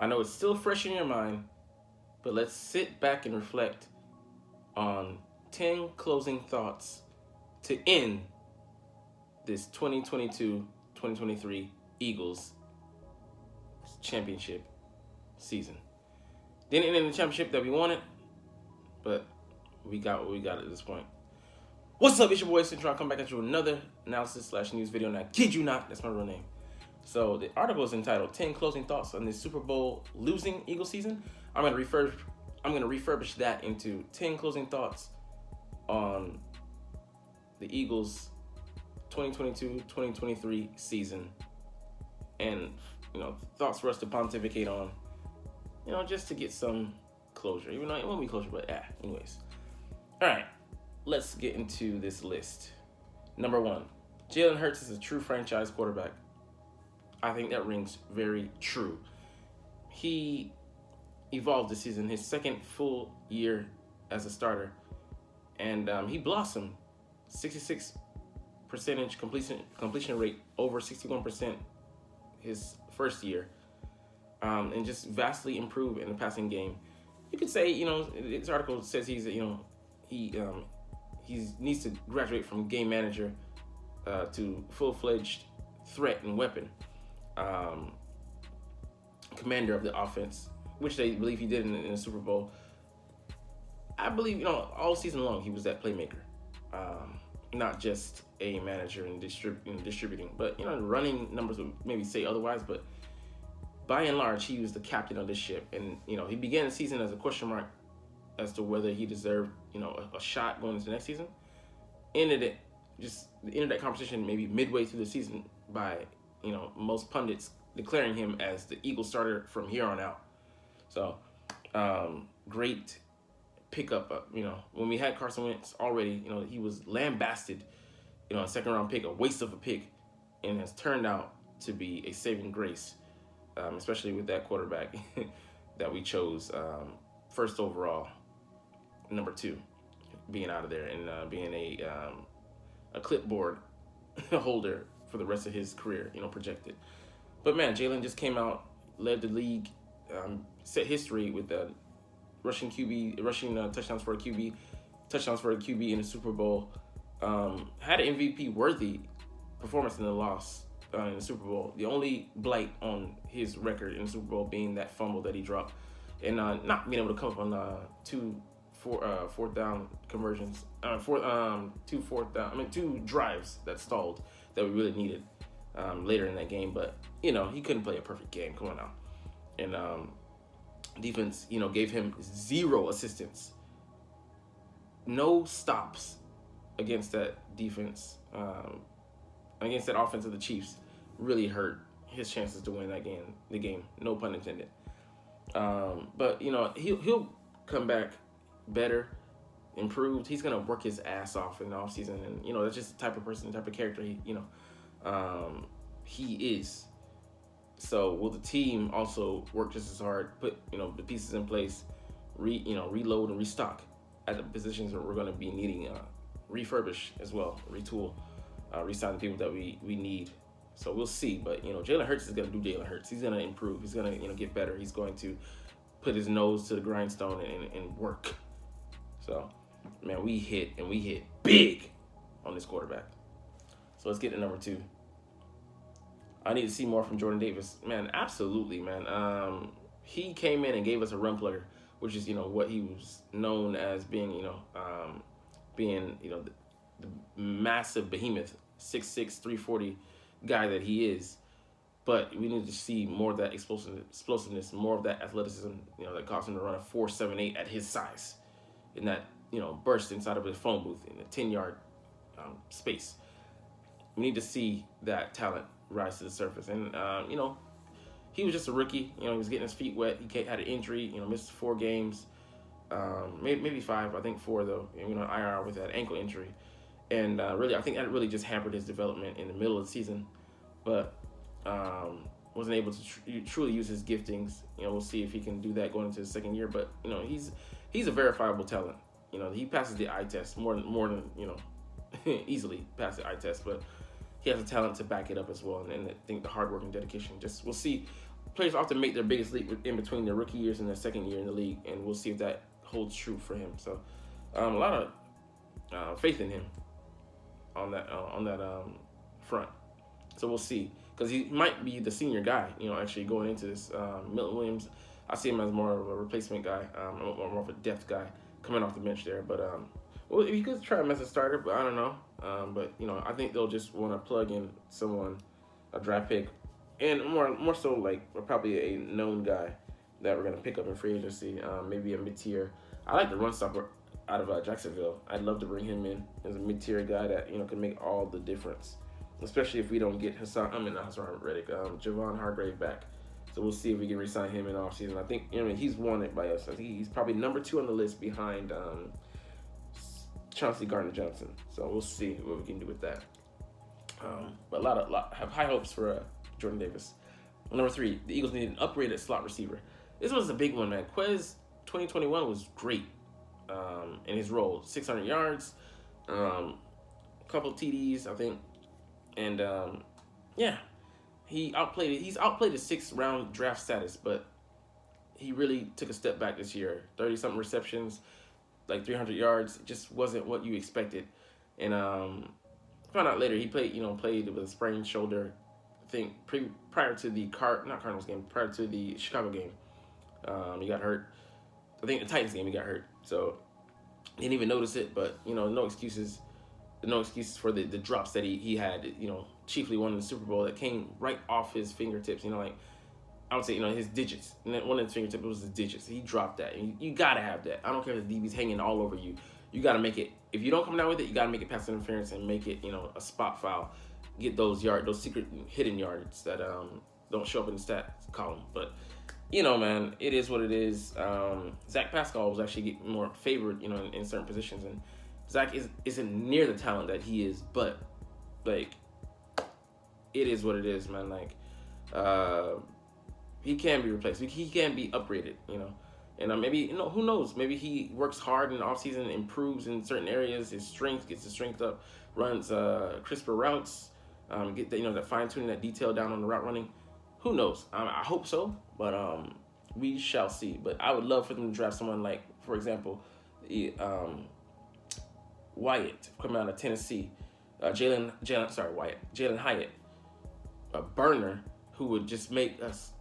I know it's still fresh in your mind, but let's sit back and reflect on 10 closing thoughts to end this 2022-2023 Eagles championship season. Didn't end in the championship that we wanted, but we got what we got at this point. What's up, it's your boy Cintron. Come back at you with another analysis/news video, and I kid you not, that's my real name. So the article is entitled 10 Closing Thoughts on this Super Bowl Losing Eagles Season. I'm gonna refurbish that into 10 closing thoughts on the Eagles 2022-2023 season. And thoughts for us to pontificate on, just to get some closure. Even though it won't be closure, but anyways. Alright, let's get into this list. Number 1, Jalen Hurts is a true franchise quarterback. I think that rings very true. He evolved this season, his second full year as a starter, and he blossomed. 66% completion rate, over 61% his first year, and just vastly improved in the passing game. You could say, this article says he needs to graduate from game manager to full-fledged threat and weapon. Commander of the offense, which they believe he did in the Super Bowl. I believe, all season long he was that playmaker, not just a manager and distributing. But running numbers would maybe say otherwise. But by and large, he was the captain of this ship, and he began the season as a question mark as to whether he deserved a shot going into the next season. Ended that conversation maybe midway through the season by most pundits declaring him as the Eagles starter from here on out. So, great pickup. When we had Carson Wentz already, he was lambasted, a second round pick, a waste of a pick, and has turned out to be a saving grace, especially with that quarterback that we chose first overall, number 2, being out of there and being a clipboard holder for the rest of his career, projected. But man, Jalen just came out, led the league, set history with the rushing touchdowns for a QB in the Super Bowl. Had an MVP-worthy performance in the loss in the Super Bowl. The only blight on his record in the Super Bowl being that fumble that he dropped, and not being able to come up on two fourth down conversions, two drives that stalled that we really needed later in that game. But he couldn't play a perfect game. Come on now. And defense, gave him 0 assistance, no stops against that defense, against that offense of the Chiefs. Really hurt his chances to win the game. No pun intended. But he'll come back better, improved. He's gonna work his ass off in the offseason, and that's just the type of person, the type of character he is. So will the team also work just as hard, put the pieces in place, reload and restock at the positions where we're going to be needing refurbish as well, retool, resign the people that we need. So we'll see. But Jalen Hurts is going to do Jalen Hurts. He's going to improve. He's going to get better. He's going to put his nose to the grindstone and work. So man, we hit big on this quarterback. So let's get to number 2. I need to see more from Jordan Davis. Man, absolutely, man. He came in and gave us a run player, which is, what he was known as being, the massive behemoth, 6'6", 340 guy that he is. But we need to see more of that explosiveness, more of that athleticism, that caused him to run a 4.78 at his size, in that, burst inside of his phone booth in a 10-yard space. We need to see that talent rise to the surface. And, he was just a rookie. He was getting his feet wet. He had an injury, missed 4 games, maybe 5, I think 4, though, IR with that ankle injury. And really, I think that really just hampered his development in the middle of the season. But wasn't able to truly use his giftings. We'll see if he can do that going into his second year. But, he's a verifiable talent. He passes the eye test more than easily pass the eye test. But he has a talent to back it up as well, and I think the hard work and dedication. We'll see players often make their biggest leap in between their rookie years and their second year in the league, and we'll see if that holds true for him. So, a lot of faith in him on that front. So we'll see, because he might be the senior guy. Actually going into this, Milton Williams, I see him as more of a replacement guy, more of a depth guy coming off the bench there. But well, you could try him as a starter, but I don't know. But I think they'll just want to plug in someone, a draft pick, and more so like probably a known guy that we're gonna pick up in free agency. Maybe a mid-tier. I like the run stopper out of Jacksonville. I'd love to bring him in as a mid-tier guy that can make all the difference, especially if we don't get Hassan Reddick, Javon Hargrave back. So we'll see if we can re-sign him in offseason. I think he's wanted by us. I think he's probably number 2 on the list behind Chauncey Gardner-Johnson. So we'll see what we can do with that. But a lot have high hopes for Jordan Davis. Number 3, the Eagles need an upgraded slot receiver. This was a big one, man. Quez 2021 was great in his role. 600 yards, a couple TDs, I think. And, he's outplayed his 6th-round draft status, but he really took a step back this year. 30-something receptions, like 300 yards. It just wasn't what you expected. And found out later he played with a sprained shoulder. I think prior to the Cardinals game, prior to the Chicago game, he got hurt. I think the Titans game he got hurt. So didn't even notice it. But no excuses. No excuses for the drops that he had. Chiefly one in the Super Bowl that came right off his fingertips. Like I would say, his digits. And then one of his fingertips was his digits. He dropped that. And you gotta have that. I don't care if the DB's hanging all over you. You gotta make it. If you don't come down with it, you gotta make it pass interference and make it, a spot foul. Get those secret hidden yards that don't show up in the stats column. But man, it is what it is. Zach Pascal was actually more favored, in certain positions, and Zach isn't near the talent that he is, but like it is what it is, man. Like he can be replaced. He can be upgraded, And maybe, who knows? Maybe he works hard in the offseason, improves in certain areas, gets his strength up, runs crisper routes, get that fine tuning, that detail down on the route running. Who knows? I hope so, but we shall see. But I would love for them to draft someone like, for example, Wyatt coming out of Tennessee, Jalen Hyatt, a burner who would just make us,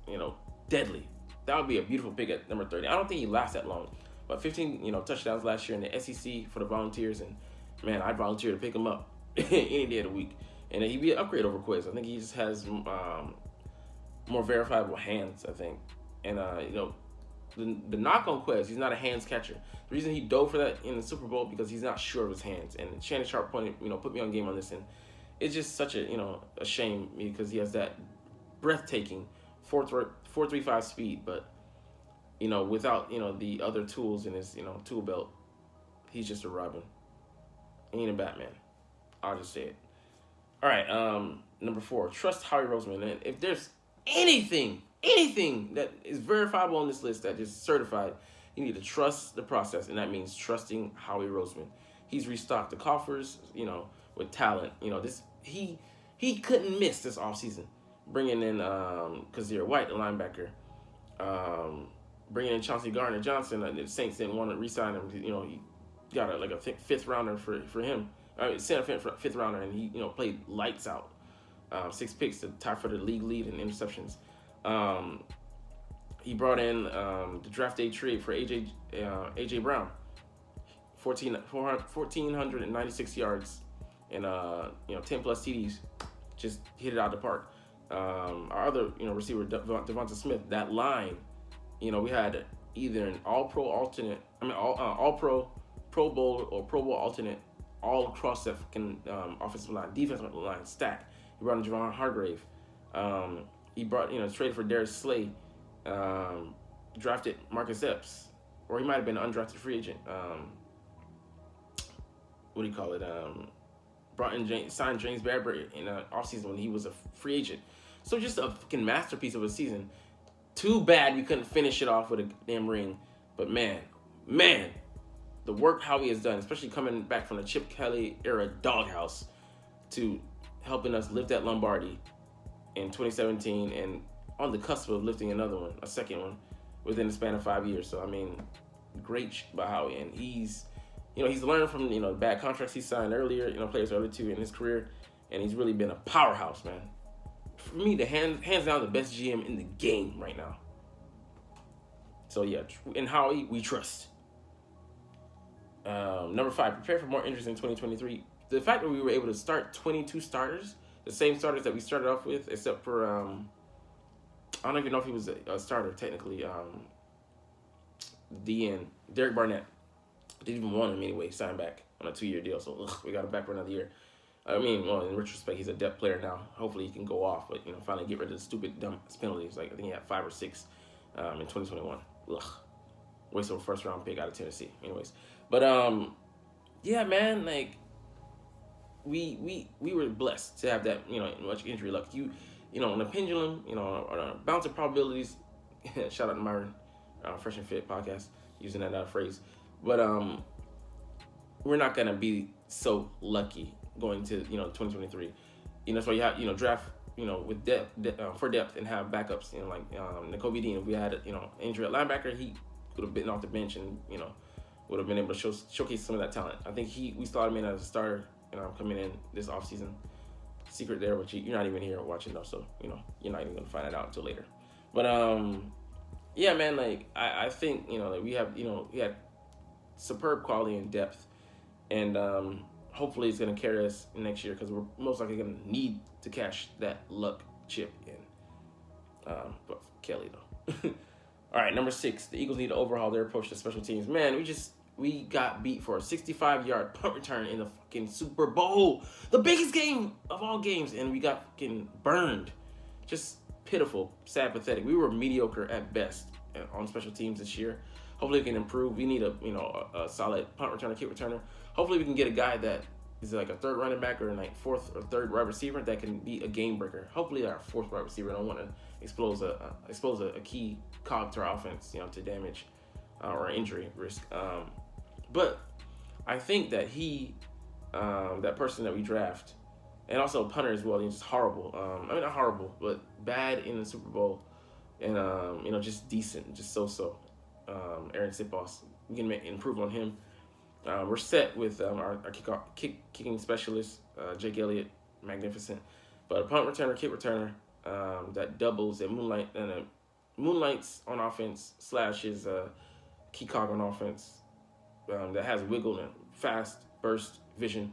deadly. That would be a beautiful pick at number 30. I don't think he lasts that long, but 15, touchdowns last year in the SEC for the Volunteers, and man, I'd volunteer to pick him up any day of the week, and he'd be an upgrade over Quiz. I think he just has more verifiable hands, I think, and the knock on Quez, he's not a hands catcher. The reason he dove for that in the Super Bowl because he's not sure of his hands. And Shannon Sharp put me on game on this, and it's just such a shame because he has that breathtaking 4.35 speed, but without the other tools in his tool belt, he's just a Robin. He ain't a Batman. I'll just say it. All right, number 4, trust Howie Roseman. And if there's anything that is verifiable on this list that is certified, you need to trust the process, and that means trusting Howie Roseman. He's restocked the coffers, with talent. He couldn't miss this offseason, bringing in Kazir White, the linebacker, bringing in Chauncey Gardner-Johnson. The Saints didn't want to re-sign him. He got a 5th rounder for him. Sent a 5th rounder, and he played lights out. 6 picks to tie for the league lead in interceptions. He brought in the draft day trade for AJ Brown, 1,496 yards and 10 plus TDs, just hit it out of the park. Our other receiver Devonta Smith, that line, we had either an All-Pro alternate, All-Pro, Pro Bowl or Pro Bowl alternate all across that offensive line, defensive line stack. He brought in Javon Hargrave. He brought, traded for Darius Slay, drafted Marcus Epps, or he might have been an undrafted free agent. Signed James Bradbury in the offseason when he was a free agent. So just a fucking masterpiece of a season. Too bad we couldn't finish it off with a damn ring. But man, the work Howie has done, especially coming back from the Chip Kelly era doghouse to helping us lift that Lombardi in 2017 and on the cusp of lifting another one, a second one, within the span of 5 years. So I mean, great by Howie, and he's learned from bad contracts he signed earlier, players earlier too in his career, and he's really been a powerhouse, man. For me, the hands down the best GM in the game right now. So yeah, in Howie we trust. Number 5, prepare for more injuries in 2023. The fact that we were able to start 22 starters, the same starters that we started off with, except for I don't even know if he was a starter technically. DN Derek Barnett didn't even want him anyway. Signed back on a 2-year deal, so we got him back for another year. I mean, well, in retrospect, he's a depth player now. Hopefully, he can go off, but finally get rid of the stupid dumb penalties. Like I think he had 5 or 6 in 2021. Waste of a first-round pick out of Tennessee. Anyways, but yeah, man, like we were blessed to have that much injury luck. On the pendulum, on bouncing probabilities. Shout out to Myron, Fresh and Fit podcast, using that phrase. But we're not gonna be so lucky going to 2023. That's why you have draft with depth for depth and have backups. Like Nakobe Dean. If we had injury at linebacker, he would have been off the bench and would have been able to showcase some of that talent. I think we started him in as a starter coming in this offseason. Secret there, but you're not even here watching though, so you're not even gonna find it out until later. But yeah, man, like I think that we have we had superb quality and depth, and hopefully it's gonna carry us next year because we're most likely gonna need to cash that luck chip in. But Kelly though. All right, number 6, the Eagles need to overhaul their approach to special teams. Man, we got beat for a 65-yard punt return in the fucking Super Bowl, the biggest game of all games, and we got fucking burned. Just pitiful, sad, pathetic. We were mediocre at best on special teams this year. Hopefully we can improve. We need a solid punt returner, kick returner. Hopefully we can get a guy that is like a third running back or like fourth or third wide receiver that can be a game breaker. Hopefully our fourth wide receiver. I don't want to expose a key cog to our offense, to damage or injury risk. But I think that that person that we draft, and also a punter as well, he's just horrible. Not horrible, but bad in the Super Bowl, and just decent, just so. Aaron Sipos, we can improve on him. We're set with our kicking specialist, Jake Elliott, magnificent. But a punt returner, kick returner that doubles and moonlights on offense / is key cog on offense. That has wiggle and fast burst vision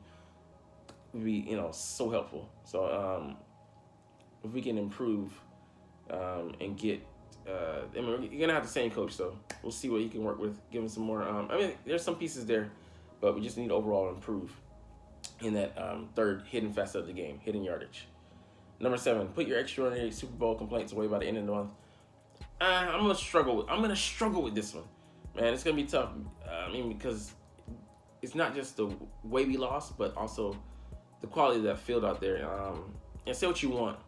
would be so helpful. So if we can improve and get you're gonna have the same coach, so we'll see what he can work with. Give him some more. There's some pieces there, but we just need to overall improve in that third hidden facet of the game, hidden yardage. Number 7, put your extraordinary Super Bowl complaints away by the end of the month. I'm gonna struggle with this one. Man, it's going to be tough. Because it's not just the way we lost, but also the quality of that field out there. And say what you want.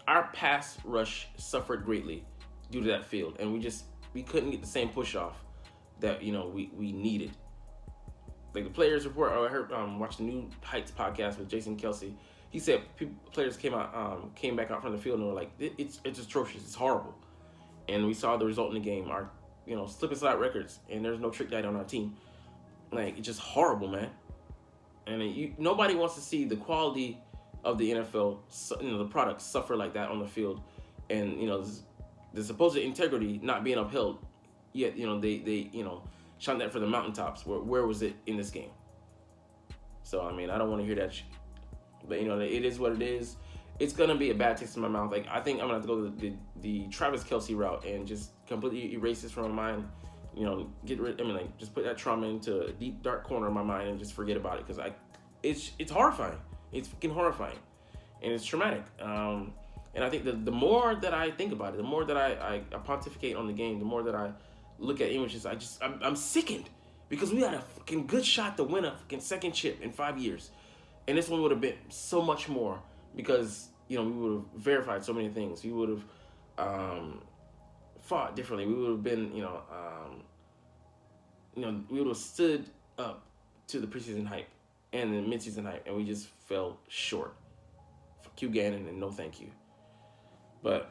Our pass rush suffered greatly due to that field. And we couldn't get the same push off that, we needed. Like the players report, I heard, watched the New Heights podcast with Jason Kelsey. He said players came back out from the field and were like, it's atrocious. It's horrible. And we saw the result in the game. Our slip and slide records, and there's no trick daddy on our team. Like, it's just horrible, man. And nobody wants to see the quality of the NFL, the product suffer like that on the field, and the supposed integrity not being upheld. Yet they shot that for the mountaintops. Where was it in this game? So I don't want to hear that. But it is what it is. It's gonna be a bad taste in my mouth. Like I think I'm gonna have to go to the Travis Kelce route and just completely erase this from my mind. Get rid. Just put that trauma into a deep dark corner of my mind and just forget about it because it's horrifying. It's fucking horrifying, and it's traumatic. And I think the more that I think about it, the more that I pontificate on the game, the more that I look at images, I'm sickened because we had a fucking good shot to win a fucking second chip in 5 years, and this one would have been so much more. Because, we would have verified so many things. We would have fought differently. We would have been, we would have stood up to the preseason hype and the midseason hype, and we just fell short. Fuck you, Gannon, and no thank you. But,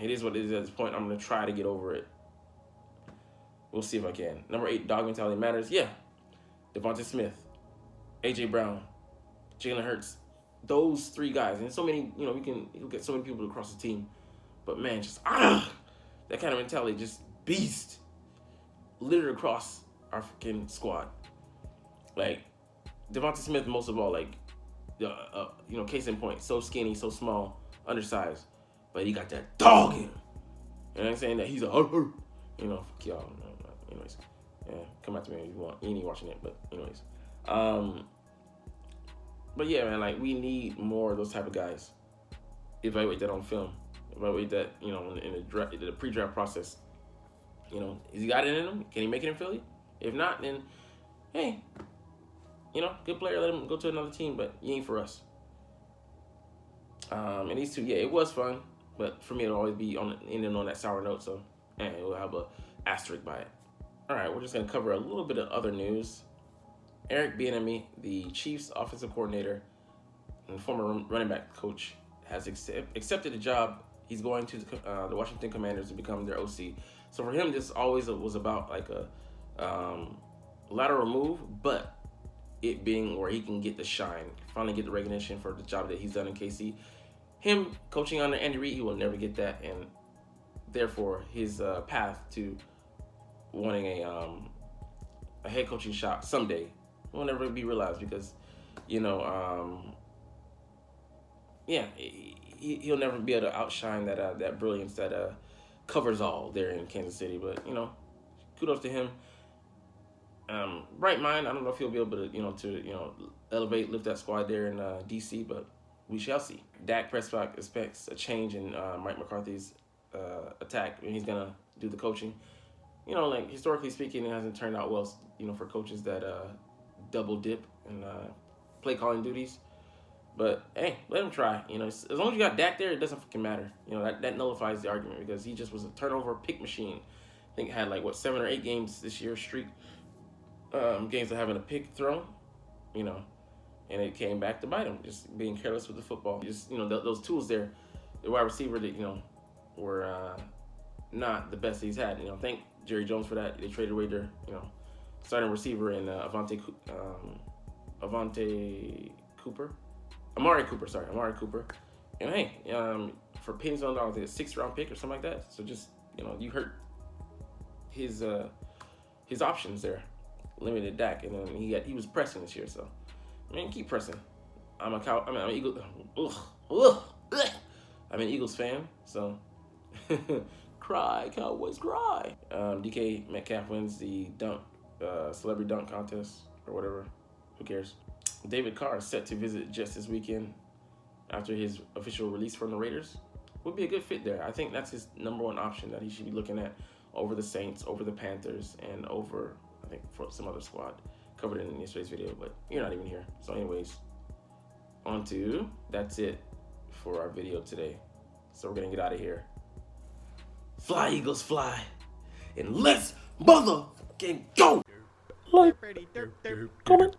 it is what it is at this point. I'm going to try to get over it. We'll see if I can. Number 8, dog mentality matters. Yeah. Devonta Smith, A.J. Brown, Jalen Hurts. Those 3 guys. And so many, he'll get so many people across the team. But, man, just, that kind of mentality, just beast. Littered across our freaking squad. Like, Devonta Smith, most of all, like, case in point, so skinny, so small, undersized. But he got that dog in him. You know what I'm saying? That he's a, fuck y'all. Anyways, yeah, come out to me if you want. You ain't watching it, but anyways. But yeah, man, like, we need more of those type of guys. Evaluate that on film. Evaluate that, in the pre-draft process. Has he got it in him? Can he make it in Philly? If not, then, hey, good player, let him go to another team, but he ain't for us. And these 2, yeah, it was fun, but for me, it'll always be ending on that sour note, so, we'll have a asterisk by it. All right, we're just going to cover a little bit of other news. Eric Bieniemy, the Chiefs offensive coordinator and former running back coach, has accepted a job. He's going to the Washington Commanders to become their OC. So for him, this always was about like a lateral move, but it being where he can get the shine, finally get the recognition for the job that he's done in KC. Him coaching under Andy Reid, he will never get that, and therefore his path to wanting a head coaching shot someday will never be realized because, he'll never be able to outshine that brilliance that covers all there in Kansas City. But kudos to him. Right mind. I don't know if he'll be able to elevate, lift that squad there in DC, but we shall see. Dak Prescott expects a change in Mike McCarthy's attack, and he's gonna do the coaching. Like historically speaking, it hasn't turned out well, for coaches that double dip and play calling duties. But hey, let him try. As long as you got Dak there, it doesn't fucking matter. That nullifies the argument because he just was a turnover pick machine. I think had 7 or 8 games this year streak, games of having a pick thrown, and it came back to bite him, just being careless with the football. Just those tools there, the wide receiver that were not the best he's had. Thank Jerry Jones for that. They traded away their starting receiver in Amari Cooper. And hey, for pennies on dollars, a 6th-round pick or something like that. So just you hurt his options there, limited Dak, and then he was pressing this year. So keep pressing. I'm an Eagles fan, so cry Cowboys cry. DK Metcalf wins the celebrity dunk contest or whatever. Who cares? David Carr is set to visit Jets this weekend after his official release from the Raiders. Would be a good fit there. I think that's his number 1 option that he should be looking at over the Saints, over the Panthers, and over, I think, for some other squad. Covered in yesterday's video, but you're not even here. So anyways, that's it for our video today. So we're going to get out of here. Fly, Eagles, fly. And let's motherfucking go! Like, comment,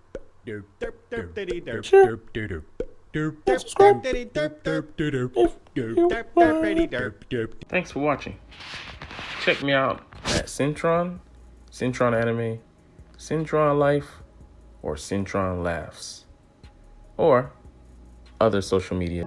share, subscribe if you want. Thanks for watching. Check me out at Cintron Anime, Cintron Life, or Cintron Laughs, or other social media.